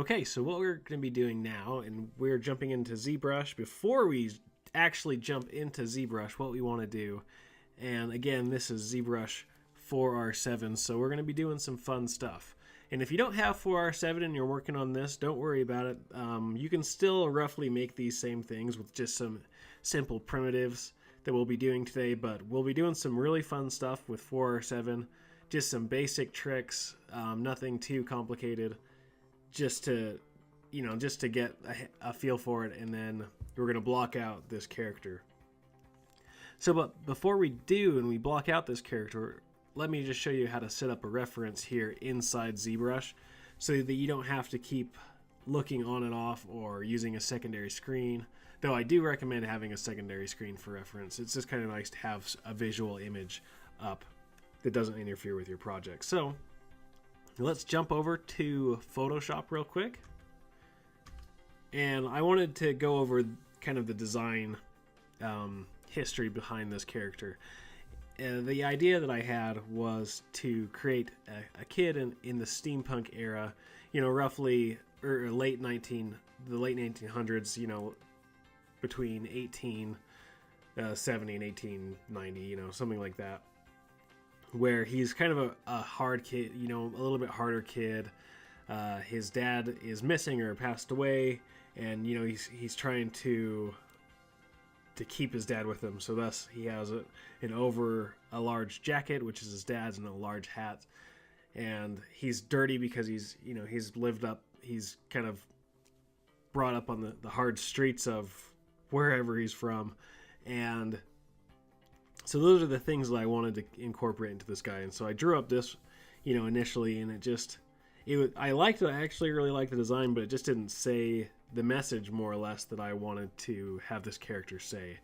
Okay, so what we're going to be doing now, and we're jumping into ZBrush. Before we actually jump into ZBrush, what we want to do, and again, this is ZBrush 4R7, so we're going to be doing some fun stuff. And if you don't have 4R7 and you're working on this, don't worry about it. You can still roughly make these same things with just some simple primitives that we'll be doing today, but we'll be doing some really fun stuff with 4R7, just some basic tricks, nothing too complicated. Just to get a feel for it, and then we're going to block out this character. So, but before we do and we block out this character, let me just show you how to set up a reference here inside ZBrush so that you don't have to keep looking on and off or using a secondary screen. Though I do recommend having a secondary screen for reference. It's just kind of nice to have a visual image up that doesn't interfere with your project. So let's jump over to Photoshop real quick. And I wanted to go over kind of the design history behind this character. The idea that I had was to create a kid in the steampunk era, roughly the late 1900s, between 1870 and 1890, something like that, where he's kind of a hard kid, a little bit harder kid. His dad is missing or passed away, and he's trying to keep his dad with him. So thus he has an over a large jacket, which is his dad's, and a large hat. And he's dirty because he's kind of brought up on the hard streets of wherever he's from. And so those are the things that I wanted to incorporate into this guy. And so I drew up this, initially, and I actually really liked the design, but it just didn't say the message, more or less, that I wanted to have this character say.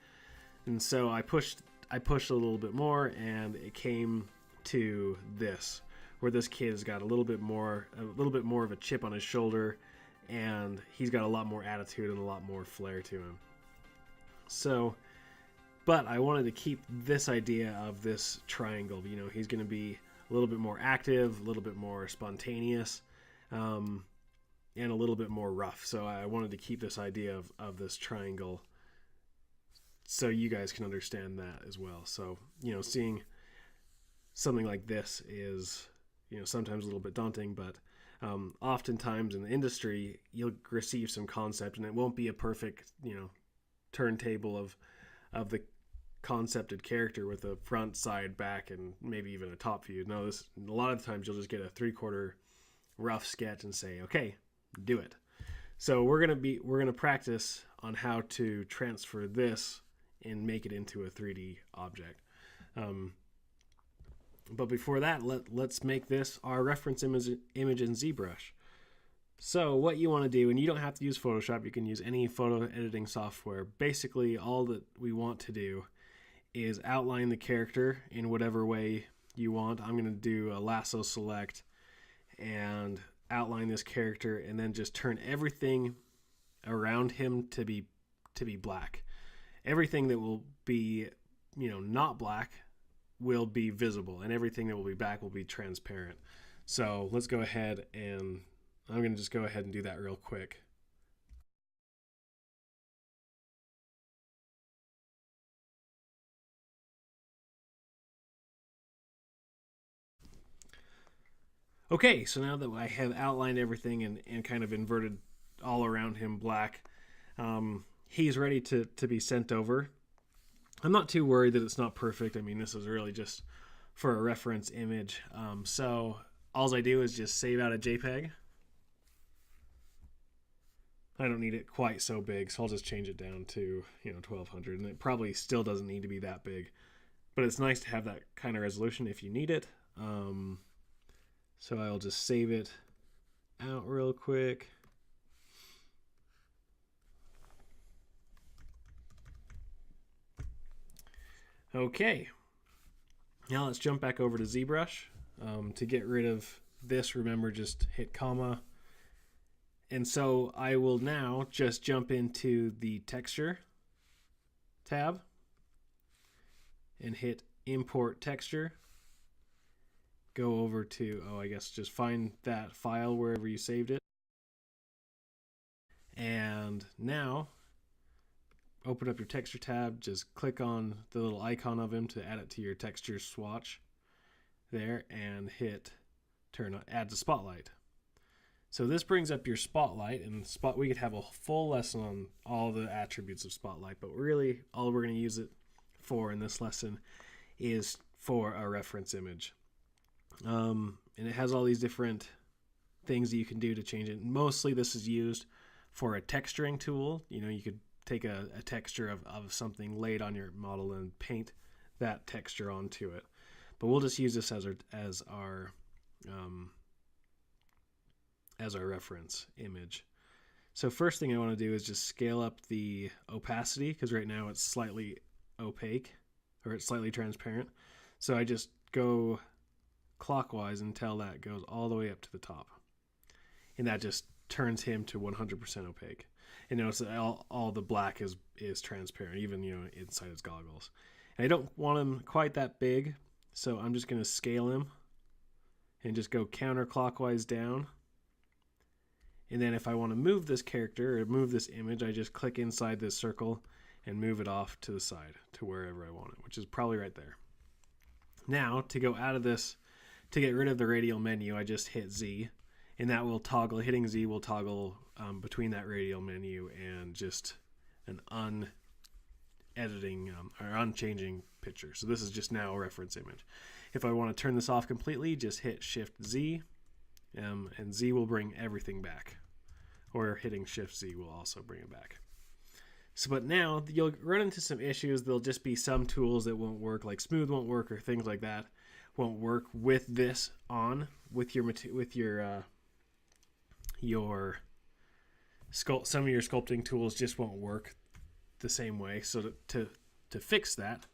And so I pushed a little bit more, and it came to this, where this kid has got a little bit more of a chip on his shoulder, and he's got a lot more attitude and a lot more flair to him. So, but I wanted to keep this idea of this triangle. He's going to be a little bit more active, a little bit more spontaneous, and a little bit more rough. So I wanted to keep this idea of this triangle so you guys can understand that as well. So, seeing something like this is, sometimes a little bit daunting, but oftentimes in the industry, you'll receive some concept, and it won't be a perfect, turntable of the concepted character with a front, side, back, and maybe even a top view. No, a lot of times you'll just get a 3/4 rough sketch and say, okay, do it. So we're gonna practice on how to transfer this and make it into a 3D object. But before that, let's make this our reference image in ZBrush. So what you want to do, and you don't have to use Photoshop, you can use any photo editing software. Basically, all that we want to do is outline the character in whatever way you want. I'm going to do a lasso select and outline this character, and then just turn everything around him to be black. Everything that will be, not black will be visible, and everything that will be black will be transparent. So let's go ahead, and I'm going to just go ahead and do that real quick. Okay, so now that I have outlined everything and kind of inverted all around him black, he's ready to be sent over. I'm not too worried that it's not perfect. I mean, this is really just for a reference image. So all I do is just save out a JPEG. I don't need it quite so big, so I'll just change it down to 1200, and it probably still doesn't need to be that big, but it's nice to have that kind of resolution if you need it. So I'll just save it out real quick. Okay, now let's jump back over to ZBrush. To get rid of this, remember, just hit comma. And so I will now just jump into the texture tab and hit import texture. Go over to, I guess just find that file wherever you saved it. And now open up your texture tab, just click on the little icon of him to add it to your texture swatch there, and hit add to spotlight. So this brings up your spotlight, and we could have a full lesson on all the attributes of spotlight, but really all we're going to use it for in this lesson is for a reference image. And it has all these different things that you can do to change it. Mostly this is used for a texturing tool. You could take a texture of something laid on your model and paint that texture onto it. But we'll just use this as our reference image. So first thing I want to do is just scale up the opacity, because right now it's slightly opaque, or it's slightly transparent. So I just go clockwise until that goes all the way up to the top. And that just turns him to 100% opaque. And notice that all the black is transparent, even inside his goggles. And I don't want him quite that big, so I'm just going to scale him and just go counterclockwise down. And then if I want to move this character or move this image, I just click inside this circle and move it off to the side to wherever I want it, which is probably right there. Now, to go out of this, to get rid of the radial menu, I just hit Z, and that will toggle, hitting Z will toggle between that radial menu and just an unediting or unchanging picture. So this is just now a reference image. If I want to turn this off completely, just hit Shift Z, and Z will bring everything back, or hitting Shift Z will also bring it back. So, but now you'll run into some issues. There'll just be some tools that won't work, like smooth won't work, or things like that won't work with this on, with your some of your sculpting tools just won't work the same way. So to fix that,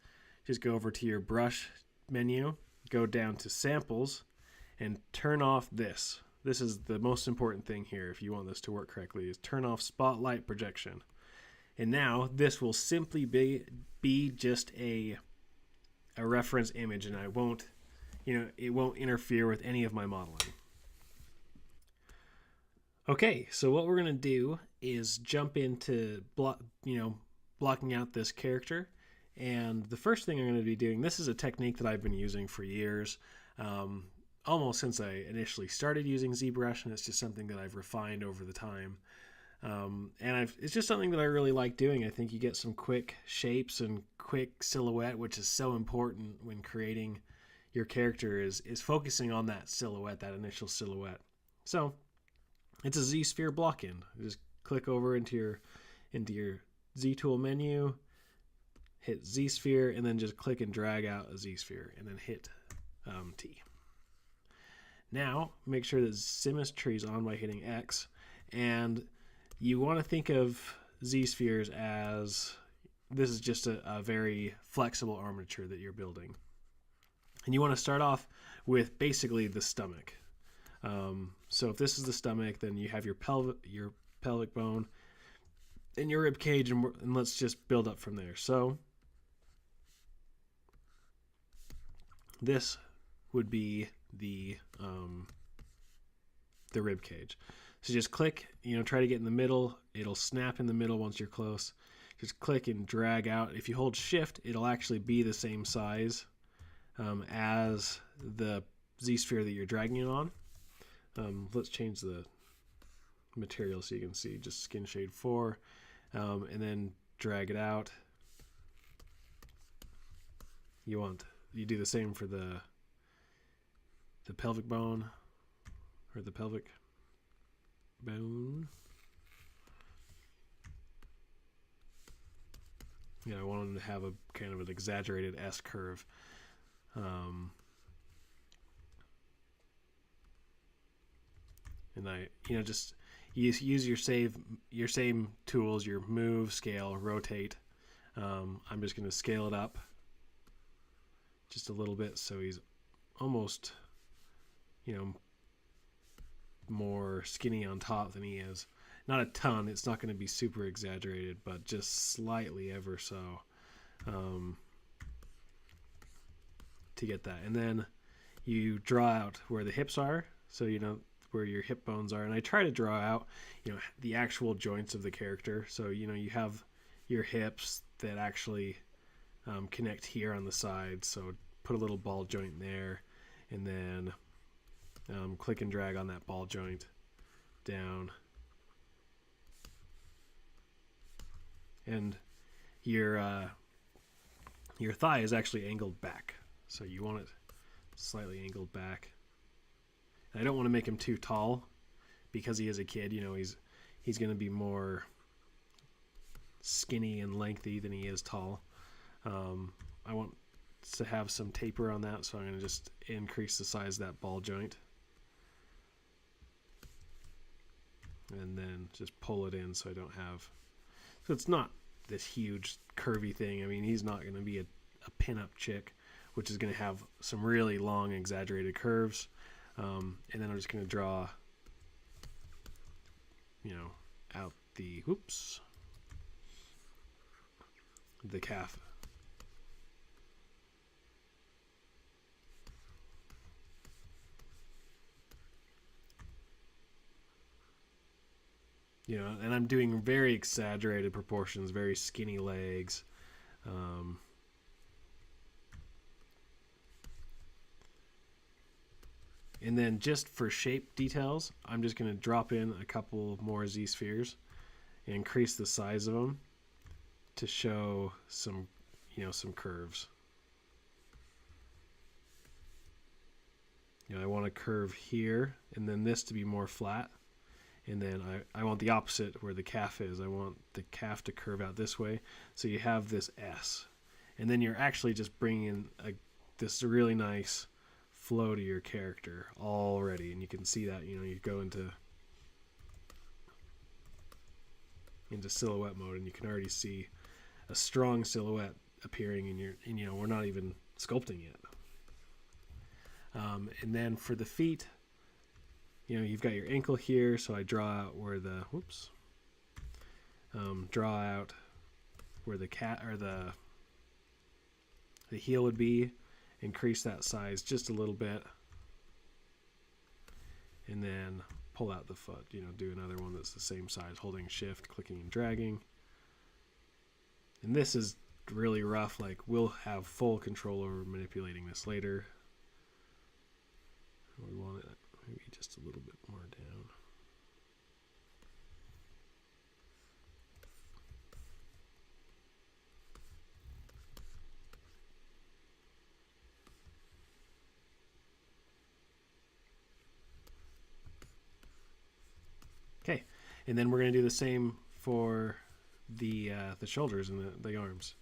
just go over to your brush menu, go down to samples, and turn off this. This is the most important thing here if you want this to work correctly, is turn off spotlight projection. And now this will simply be just a reference image, and it won't interfere with any of my modeling. Okay, so what we're going to do is jump into blocking out this character. And the first thing I'm going to be doing, this is a technique that I've been using for years, almost since I initially started using ZBrush, and it's just something that I've refined over the time. It's just something that I really like doing. I think you get some quick shapes and quick silhouette, which is so important when creating your character, is focusing on that silhouette, that initial silhouette. So it's a Z-sphere block in. Just click over into your Z-tool menu, hit Z-sphere, and then just click and drag out a Z-sphere, and then hit T. Now make sure that symmetry is on by hitting X, and you want to think of Z-spheres as this is just a very flexible armature that you're building. And you want to start off with basically the stomach. So if this is the stomach, then you have your pelvic bone and your rib cage, and let's just build up from there. So this would be the rib cage. So just click, try to get in the middle. It'll snap in the middle once you're close. Just click and drag out. If you hold Shift, it'll actually be the same size as the Z-sphere that you're dragging it on. Let's change the material so you can see. Just skin shade 4, and then drag it out. You do the same for the pelvic bone, or the pelvic bone. I want them to have a kind of an exaggerated S curve. And just use your same tools, your move, scale, rotate. I'm just going to scale it up just a little bit so he's almost, more skinny on top than he is. Not a ton. It's not going to be super exaggerated, but just slightly ever so to get that. And then you draw out where the hips are. So, where your hip bones are, and I try to draw out, the actual joints of the character. So you have your hips that actually connect here on the side. So put a little ball joint there, and then click and drag on that ball joint down, and your thigh is actually angled back, so you want it slightly angled back. And I don't want to make him too tall because he is a kid. He's going to be more skinny and lengthy than he is tall. I want to have some taper on that, so I'm going to just increase the size of that ball joint, and then just pull it in so I don't have, so it's not this huge curvy thing. I mean, he's not going to be a pin-up chick, which is going to have some really long exaggerated curves. And then I'm just going to draw, out the calf. And I'm doing very exaggerated proportions, very skinny legs. And then just for shape details, I'm just going to drop in a couple more Z-spheres and increase the size of them to show some, some curves. I want a curve here, and then this to be more flat. And then I want the opposite where the calf is. I want the calf to curve out this way. So you have this S. And then you're actually just bringing this really nice flow to your character already. And you can see that, you go into silhouette mode, and you can already see a strong silhouette appearing in your, we're not even sculpting yet. And then for the feet, you've got your ankle here, so I draw out where the draw out where the cat or the heel would be, increase that size just a little bit, and then pull out the foot. Do another one that's the same size, holding shift, clicking and dragging. And this is really rough. Like, we'll have full control over manipulating this later. We want it maybe just a little bit more down. Okay, and then we're going to do the same for the shoulders and the arms.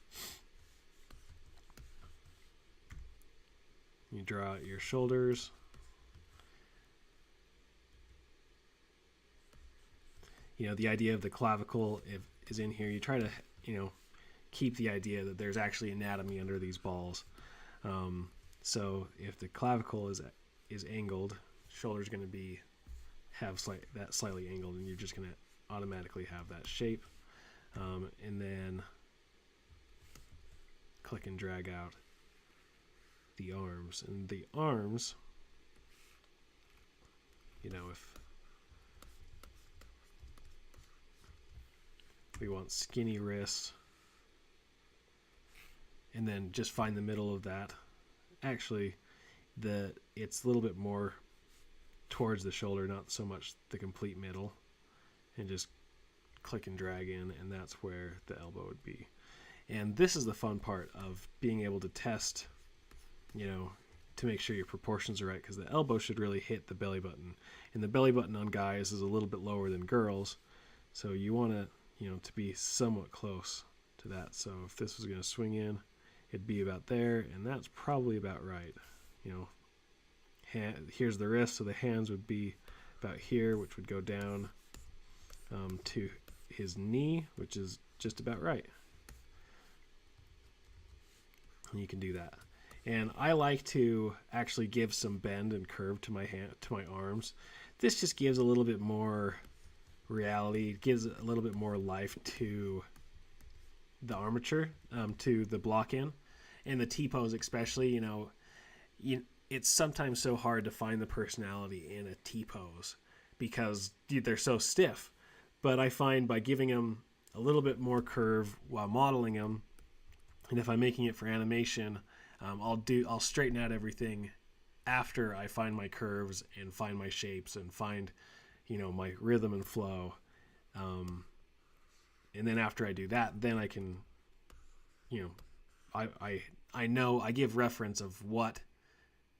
You draw out your shoulders. The idea of the clavicle is in here. You try to, keep the idea that there's actually anatomy under these balls. So if the clavicle is angled, shoulder's going to have slightly angled, and you're just going to automatically have that shape. And then click and drag out the arms. And the arms, if we want skinny wrists, and then just find the middle of that. Actually, it's a little bit more towards the shoulder, not so much the complete middle, and just click and drag in, and that's where the elbow would be. And this is the fun part of being able to test, to make sure your proportions are right, because the elbow should really hit the belly button, and the belly button on guys is a little bit lower than girls, so you want to to be somewhat close to that. So if this was going to swing in, it'd be about there, and that's probably about right. Here's the wrist, so the hands would be about here, which would go down to his knee, which is just about right. And you can do that. And I like to actually give some bend and curve to my arms. This just gives a little bit more reality. It gives a little bit more life to the armature, to the block in, and the T-pose especially. It's sometimes so hard to find the personality in a T-pose, because they're so stiff. But I find by giving them a little bit more curve while modeling them, and if I'm making it for animation, I'll straighten out everything after I find my curves and find my shapes and find, my rhythm and flow. And then after I do that, then I can, I know, I give reference of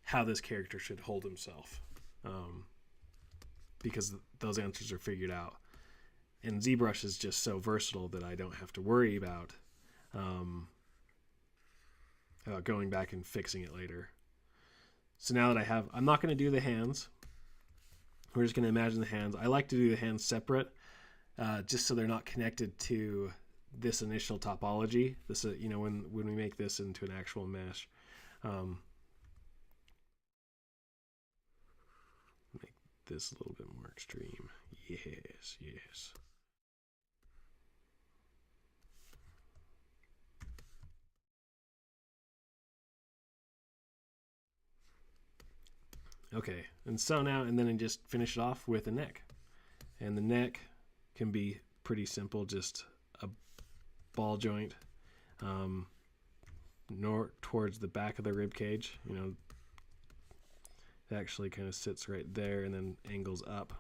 how this character should hold himself, because those answers are figured out. And ZBrush is just so versatile that I don't have to worry about going back and fixing it later. So now that I'm not going to do the hands. We're just going to imagine the hands. I like to do the hands separate, just so they're not connected to this initial topology. This, when we make this into an actual mesh. Make this a little bit more extreme. Yes, yes. Okay, and so now, and then I just finish it off with a neck. And the neck can be pretty simple, just a ball joint towards the back of the rib cage. It actually kind of sits right there and then angles up.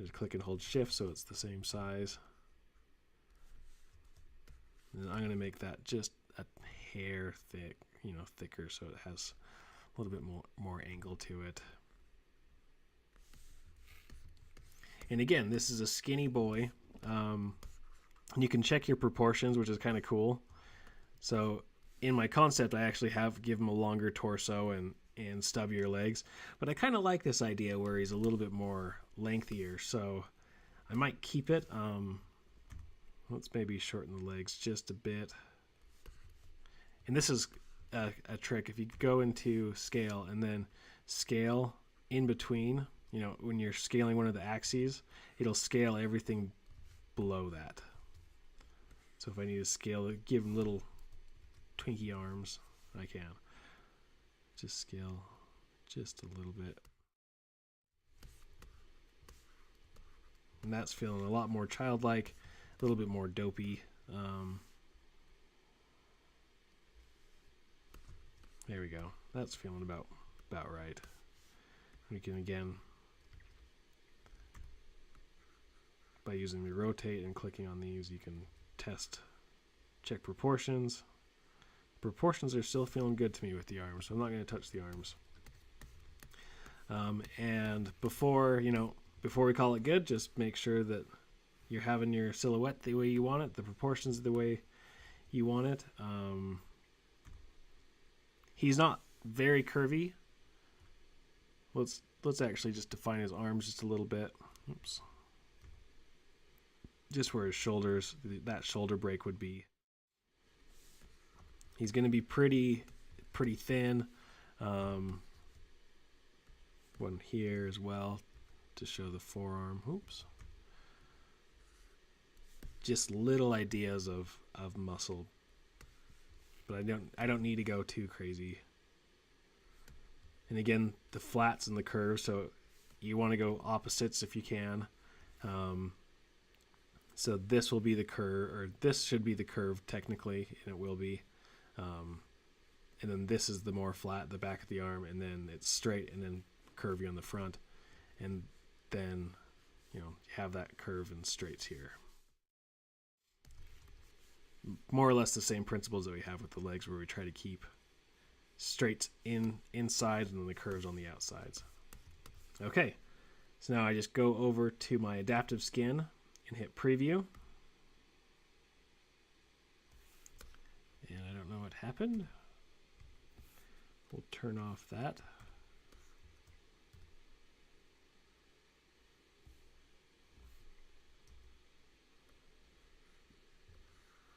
Just click and hold shift so it's the same size. And I'm going to make that just a hair thick, thicker, so it has a little bit more angle to it. And again, this is a skinny boy. You can check your proportions, which is kind of cool. So in my concept, I actually give him a longer torso and stubbier legs. But I kind of like this idea where he's a little bit more lengthier. So I might keep it. Let's maybe shorten the legs just a bit. And this is a trick. If you go into scale and then scale in between, when you're scaling one of the axes, it'll scale everything below that. So if I need to scale it, give him little twinky arms, I can. Just scale just a little bit. And that's feeling a lot more childlike, a little bit more dopey. There we go. That's feeling about right. We can, again, by using the rotate and clicking on these, you can check proportions. Proportions are still feeling good to me with the arms, so I'm not going to touch the arms. And before we call it good, just make sure that you're having your silhouette the way you want it, the proportions the way you want it. He's not very curvy. Let's actually just define his arms just a little bit. Oops. Just where his shoulders, that shoulder break would be. He's going to be pretty thin. One here as well to show the forearm. Oops. Just little ideas of muscle. But I don't need to go too crazy. And again, the flats and the curves, so you want to go opposites if you can. So this will be the curve, or this should be the curve technically, and it will be. And then this is the more flat, the back of the arm, and then it's straight and then curvy on the front. And then, you have that curve and straights here. More or less the same principles that we have with the legs, where we try to keep straight inside and then the curves on the outsides. Okay, so now I just go over to my adaptive skin and hit preview. And I don't know what happened. We'll turn off that.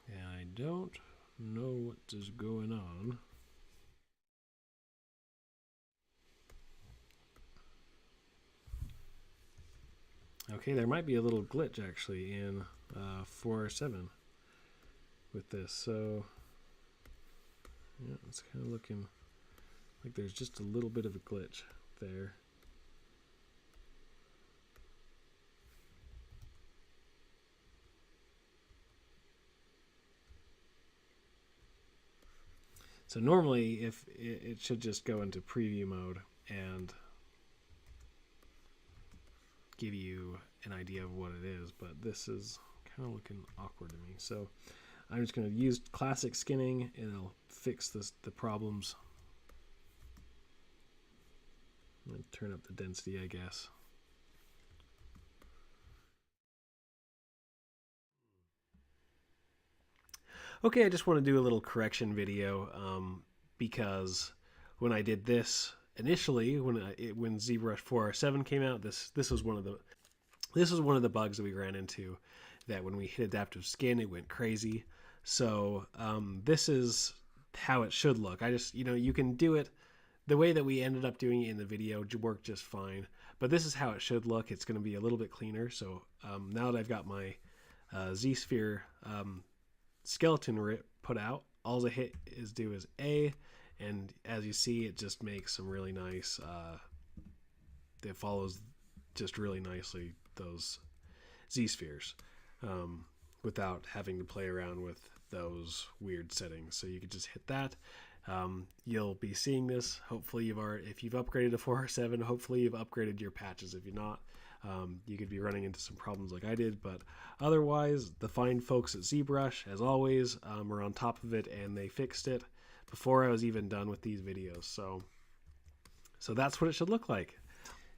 And I don't know what is going on. Okay, there might be a little glitch actually in 4.7 with this. So yeah, it's kind of looking like there's just a little bit of a glitch there. So normally if it should just go into preview mode and give you an idea of what it is, but this is kind of looking awkward to me. So I'm just going to use classic skinning and it'll fix the problems. I'm going to turn up the density, I guess. Okay, I just want to do a little correction video because when I did this initially, when ZBrush 4R7 came out, this was one of the bugs that we ran into. That when we hit adaptive skin, it went crazy. So this is how it should look. I just, you can do it the way that we ended up doing it in the video, worked just fine. But this is how it should look. It's going to be a little bit cleaner. So now that I've got my Z-Sphere skeleton put out, all I do is A, and as you see, it just makes some really nice, it follows just really nicely those Z-spheres without having to play around with those weird settings. So you could just hit that. You'll be seeing this. Hopefully if you've upgraded to 4R7, hopefully you've upgraded your patches. If you're not, you could be running into some problems like I did, but otherwise the fine folks at ZBrush, as always, are on top of it, and they fixed it before I was even done with these videos. So that's what it should look like.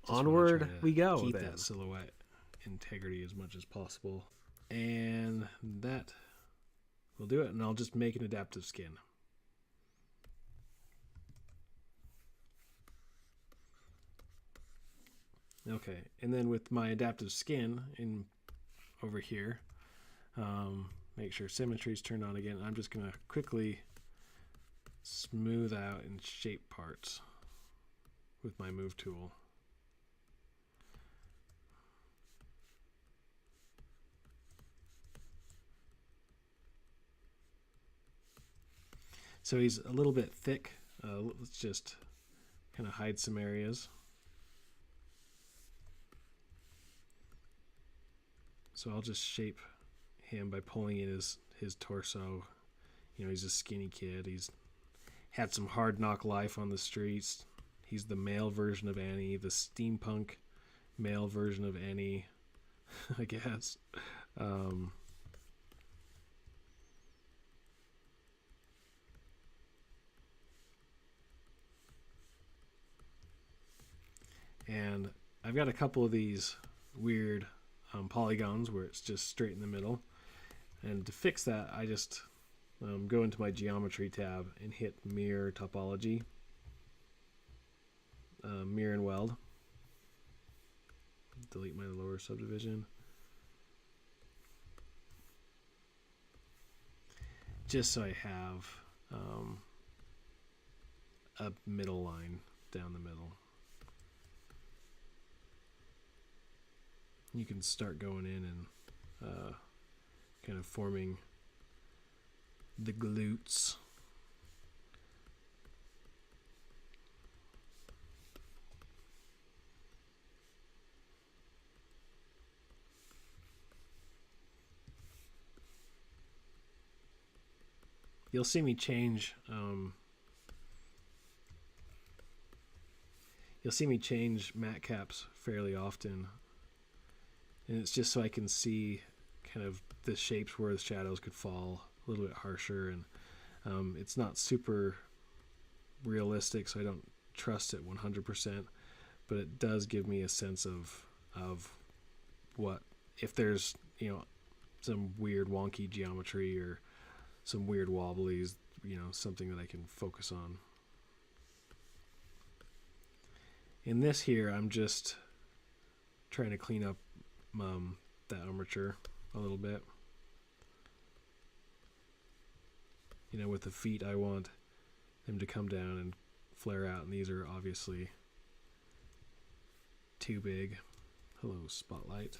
Just onward we go. Keep that silhouette integrity as much as possible, and that will do it. And I'll just make an adaptive skin. Okay, and then with my adaptive skin over here, make sure symmetry is turned on again. I'm just going to quickly smooth out and shape parts with my move tool. So he's a little bit thick. Let's just kind of hide some areas. So I'll just shape him by pulling in his torso. He's a skinny kid. He's had some hard knock life on the streets. He's the male version of Annie, the steampunk male version of Annie, I guess. And I've got a couple of these weird polygons where it's just straight in the middle, and to fix that I just go into my geometry tab and hit mirror topology, mirror and weld, delete my lower subdivision, just so I have a middle line down the middle. You can start going in and kind of forming the glutes. You'll see me change matte caps fairly often. And it's just so I can see kind of the shapes where the shadows could fall a little bit harsher, and it's not super realistic, so I don't trust it 100%, but it does give me a sense of what, if there's some weird wonky geometry or some weird wobblies, something that I can focus on. In this here, I'm just trying to clean up that armature a little bit. With the feet, I want them to come down and flare out, and these are obviously too big. Hello, spotlight.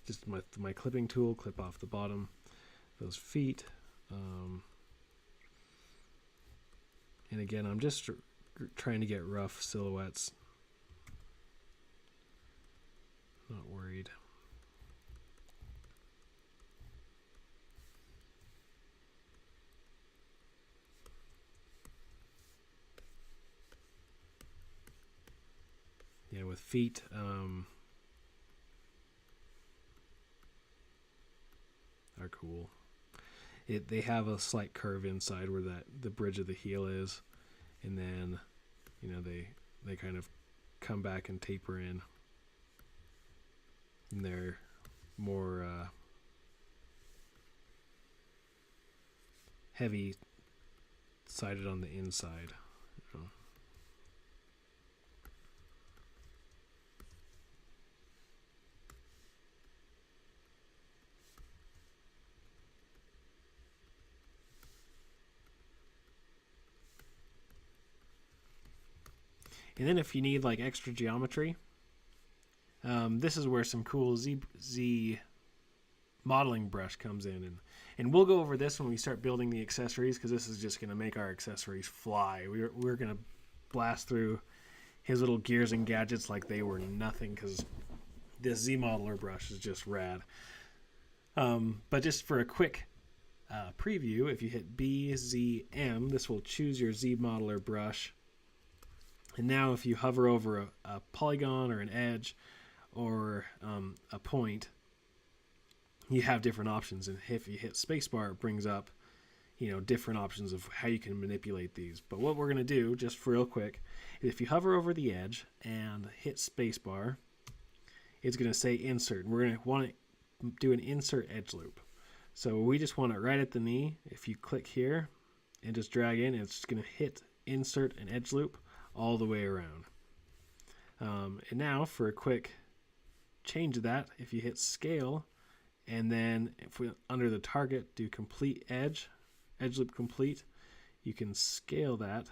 just my clipping tool, clip off the bottom, those feet. And again, I'm just trying to get rough silhouettes. Not worried. Yeah, with feet, are cool. They have a slight curve inside where the bridge of the heel is, and then, you know, they kind of come back and taper in. And they're more heavy sided on the inside. You know. And then if you need like extra geometry, this is where some cool Z modeling brush comes in, and we'll go over this when we start building the accessories, because this is just going to make our accessories fly. We're going to blast through his little gears and gadgets like they were nothing, because this Z modeler brush is just rad. But just for a quick preview, if you hit BZM, this will choose your Z modeler brush. And now if you hover over a polygon or an edge or a point, you have different options. And if you hit spacebar, it brings up, you know, different options of how you can manipulate these. But what we're going to do, just for real quick, is if you hover over the edge and hit spacebar, it's going to say insert. And we're going to want to do an insert edge loop. So we just want it right at the knee. If you click here and just drag in, it's going to hit insert an edge loop all the way around. And now for a quick change of that, if you hit scale, and then if we under the target do complete edge loop complete, you can scale that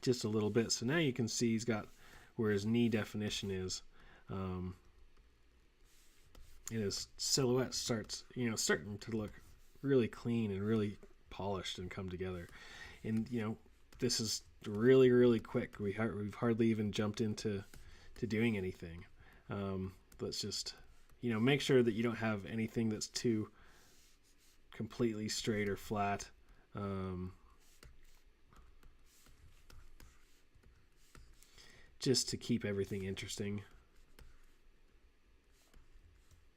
just a little bit. So now you can see he's got where his knee definition is, and his silhouette starts, you know, starting to look really clean and really polished and come together. And you know, this is really quick. We've hardly even jumped into doing anything. Let's just, you know, make sure that you don't have anything that's too completely straight or flat. Just to keep everything interesting.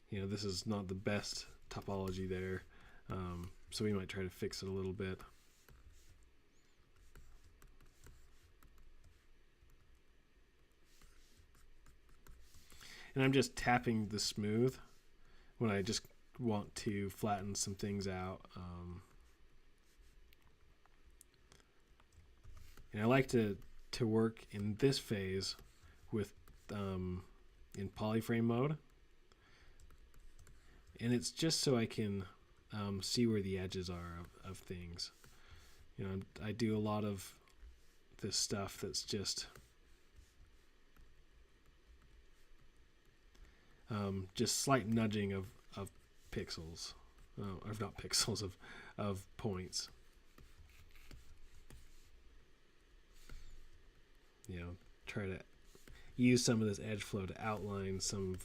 You know, this is not the best topology there, so we might try to fix it a little bit. And I'm just tapping the smooth when I just want to flatten some things out. And I like to work in this phase with in polyframe mode. And it's just so I can see where the edges are of things. You know, I do a lot of this stuff that's just slight nudging of pixels, or not pixels, of points. You know, try to use some of this edge flow to outline some of,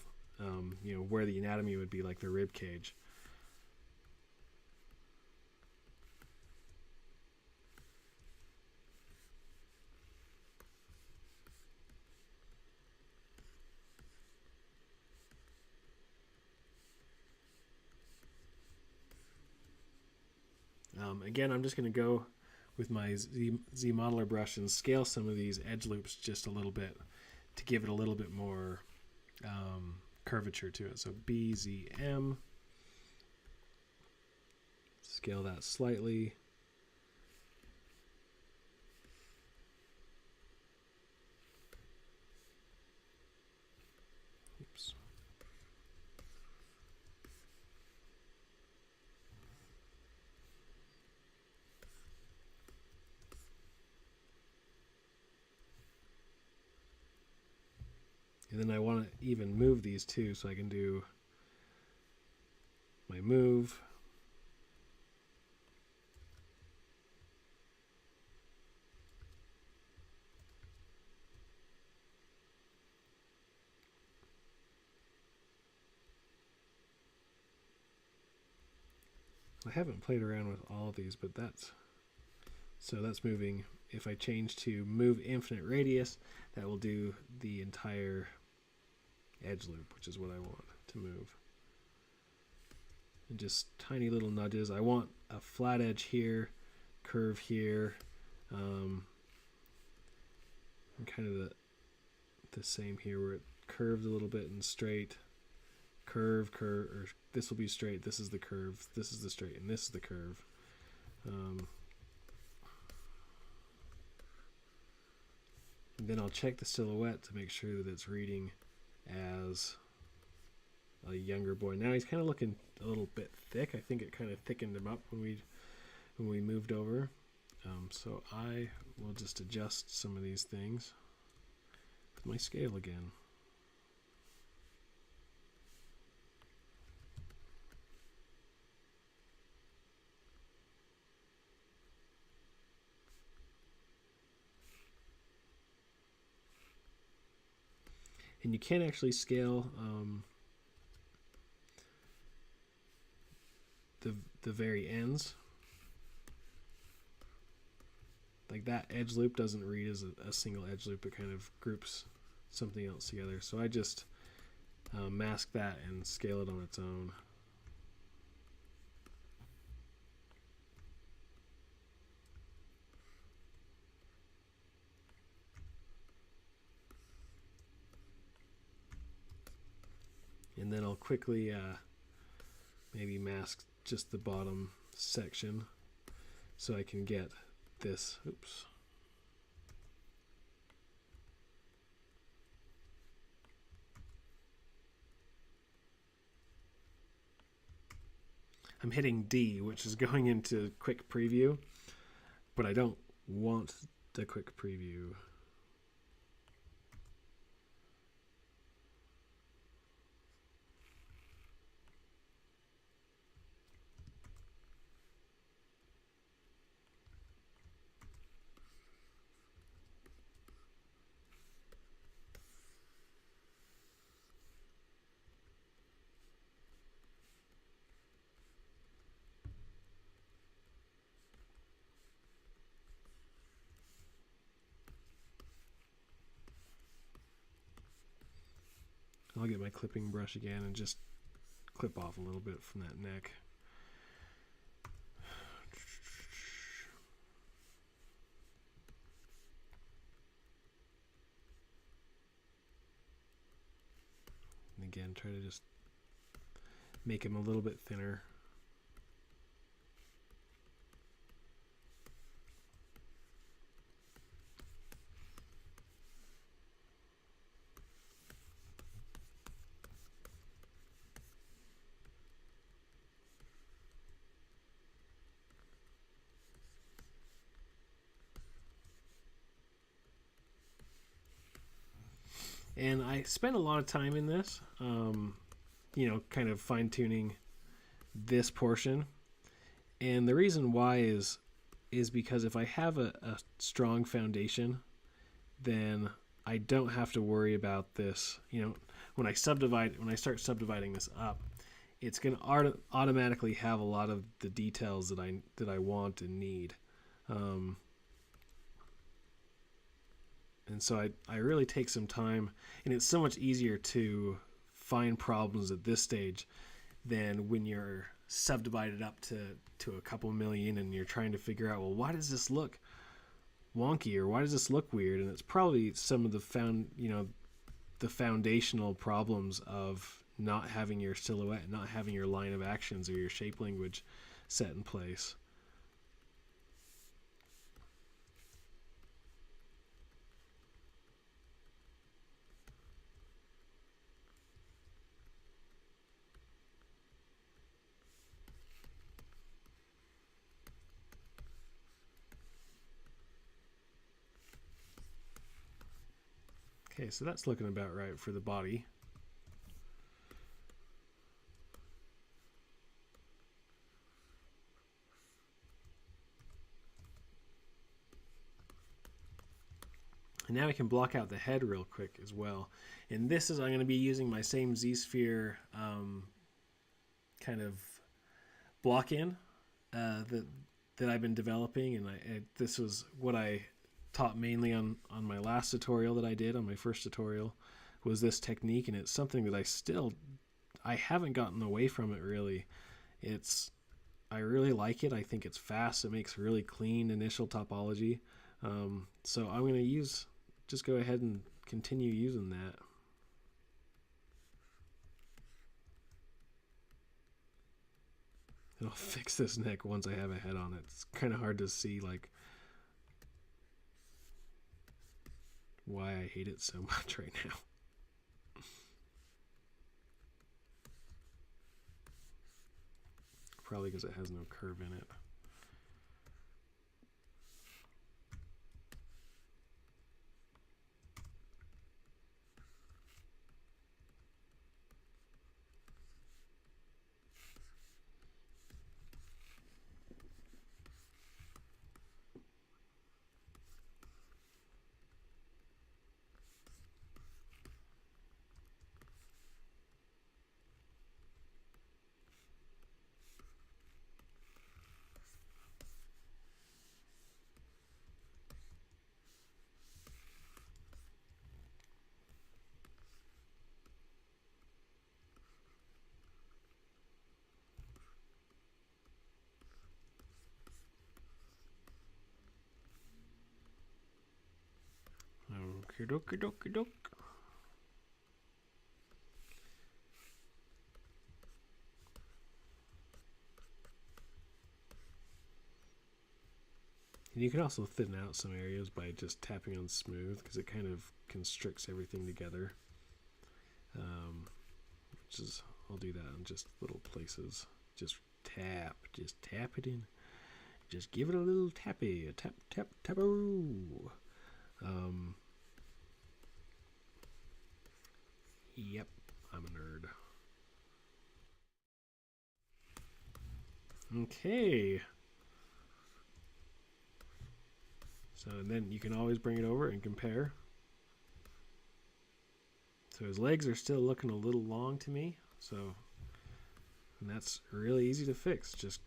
you know, where the anatomy would be, like the rib cage. Again, I'm just going to go with my Z modeler brush and scale some of these edge loops just a little bit to give it a little bit more curvature to it. So BZM, scale that slightly. Oops. And then I want to even move these too, so I can do my move. I haven't played around with all of these, but that's moving. If I change to move infinite radius, that will do the entire edge loop, which is what I want to move. And just tiny little nudges. I want a flat edge here, curve here, and kind of the same here where it curved a little bit and straight. Curve, or this will be straight, this is the curve, this is the straight, and this is the curve. And then I'll check the silhouette to make sure that it's reading as a younger boy. Now he's kind of looking a little bit thick. I think it kind of thickened him up when we moved over. So I will just adjust some of these things with my scale again. And you can actually scale the very ends. Like that edge loop doesn't read as a single edge loop, it kind of groups something else together. So I just mask that and scale it on its own. And then I'll quickly maybe mask just the bottom section so I can get this. Oops. I'm hitting D, which is going into quick preview, but I don't want the quick preview. I'll get my clipping brush again and just clip off a little bit from that neck. And again, try to just make him a little bit thinner. And I spent a lot of time in this, you know, kind of fine-tuning this portion. And the reason why is because if I have a strong foundation, then I don't have to worry about this. You know, when I start subdividing this up, it's going to automatically have a lot of the details that I want and need. And so I really take some time, and it's so much easier to find problems at this stage than when you're subdivided up to a couple million and you're trying to figure out, well, why does this look wonky, or why does this look weird? And it's probably some of the foundational problems of not having your silhouette, not having your line of actions or your shape language set in place. Okay, so that's looking about right for the body. And now I can block out the head real quick as well. And this is, I'm going to be using my same Z-sphere kind of block in that I've been developing. And this was what I taught mainly on my last tutorial that I did, on my first tutorial, was this technique. And it's something that I haven't gotten away from it really. I really like it. I think it's fast. It makes really clean initial topology. So I'm going to just go ahead and continue using that. And I'll fix this neck once I have a head on it. It's kind of hard to see like why I hate it so much right now. Probably because it has no curve in it. Okie dokie dokie doke. And you can also thin out some areas by just tapping on smooth, because it kind of constricts everything together. I'll do that in just little places. Just tap it in. Just give it a little tappy, a tap, tap, taparoo. Yep, I'm a nerd. Okay. So then you can always bring it over and compare. So his legs are still looking a little long to me. And that's really easy to fix. Just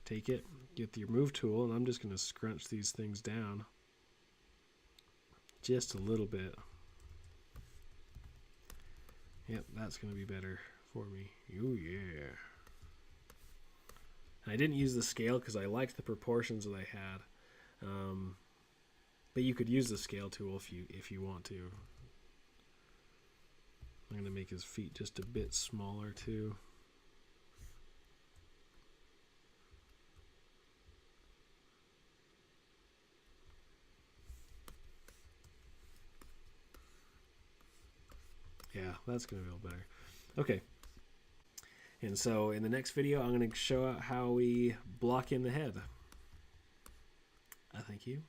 take it, get your move tool, and I'm just going to scrunch these things down just a little bit. Yep, that's going to be better for me. Oh yeah. And I didn't use the scale because I liked the proportions that I had. But you could use the scale tool if you want to. I'm going to make his feet just a bit smaller too. Yeah, that's going to feel better. Okay. And so in the next video, I'm going to show out how we block in the head. Thank you.